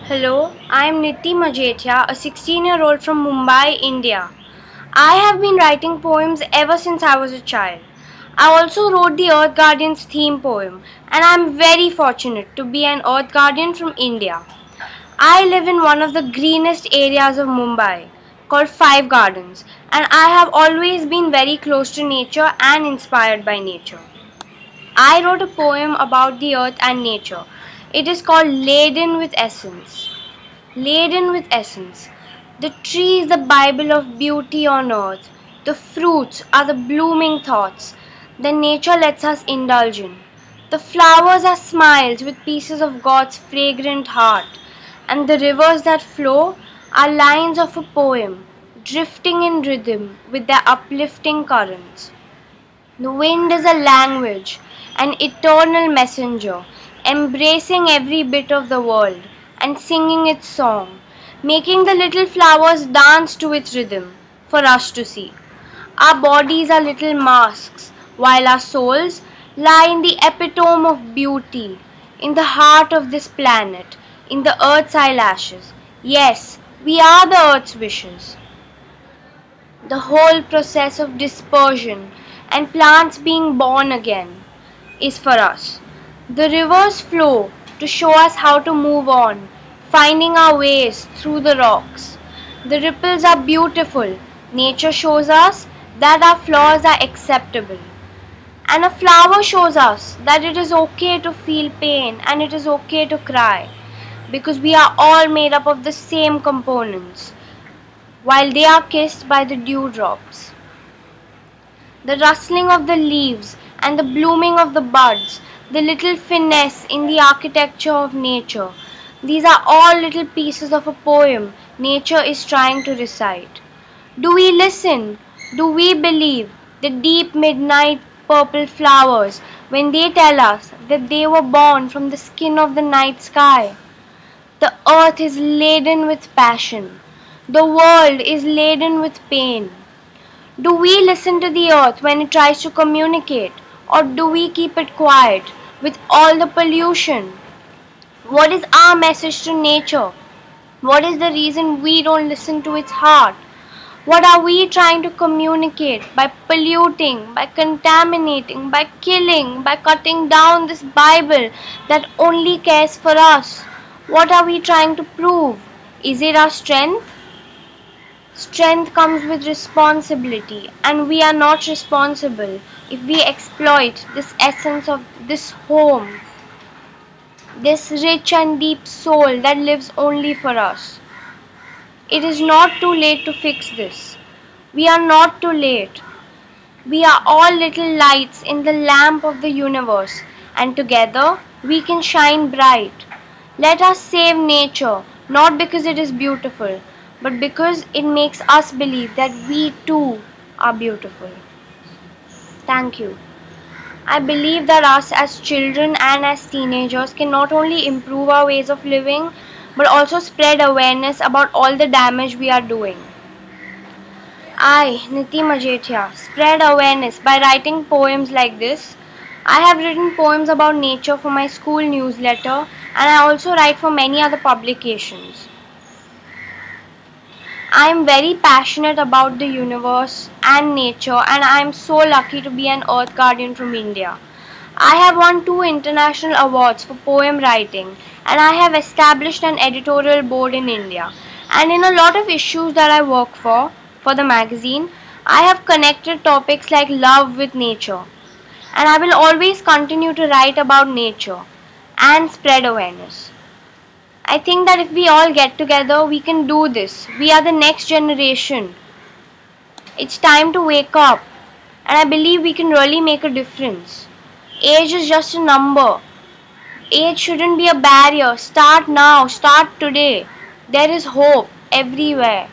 Hello, I am Niti Majetia, a 16-year-old from Mumbai, India. I have been writing poems ever since I was a child. I also wrote the Earth Guardians theme poem, and I am very fortunate to be an Earth Guardian from India. I live in one of the greenest areas of Mumbai, called Five Gardens, and I have always been very close to nature and inspired by nature. I wrote a poem about the earth and nature. It is called Laden with Essence. Laden with essence. The tree is the Bible of beauty on earth. The fruits are the blooming thoughts that nature lets us indulge in. The flowers are smiles with pieces of God's fragrant heart. And the rivers that flow are lines of a poem, drifting in rhythm with their uplifting currents. The wind is a language, an eternal messenger, embracing every bit of the world and singing its song, making the little flowers dance to its rhythm for us to see. Our bodies are little masks, while our souls lie in the epitome of beauty, in the heart of this planet, in the earth's eyelashes. Yes, we are the earth's wishes. The whole process of dispersion and plants being born again is for us. The rivers flow to show us how to move on, finding our ways through the rocks. The ripples are beautiful. Nature shows us that our flaws are acceptable. And a flower shows us that it is okay to feel pain and it is okay to cry because we are all made up of the same components while they are kissed by the dewdrops. The rustling of the leaves and the blooming of the buds, the little finesse in the architecture of nature, these are all little pieces of a poem nature is trying to recite. Do we listen? Do we believe the deep midnight purple flowers when they tell us that they were born from the skin of the night sky? The earth is laden with passion. The world is laden with pain. Do we listen to the earth when it tries to communicate, or do we keep it quiet with all the pollution? What is our message to nature? What is the reason we don't listen to its heart? What are we trying to communicate by polluting, by contaminating, by killing, by cutting down this Bible that only cares for us? What are we trying to prove? Is it our strength? Strength comes with responsibility, and we are not responsible if we exploit this essence of this home, this rich and deep soul that lives only for us. It is not too late to fix this. We are not too late. We are all little lights in the lamp of the universe, and together we can shine bright. Let us save nature, not because it is beautiful, but because it makes us believe that we too are beautiful. Thank you. I believe that us as children and as teenagers can not only improve our ways of living, but also spread awareness about all the damage we are doing. I, Niti Majetia, spread awareness by writing poems like this. I have written poems about nature for my school newsletter, and I also write for many other publications. I am very passionate about the universe and nature, and I am so lucky to be an Earth Guardian from India. I have won 2 international awards for poem writing, and I have established an editorial board in India. And in a lot of issues that I work for the magazine, I have connected topics like love with nature. And I will always continue to write about nature and spread awareness. I think that if we all get together, we can do this. We are the next generation. It's time to wake up. And I believe we can really make a difference. Age is just a number. Age shouldn't be a barrier. Start now. Start today. There is hope everywhere.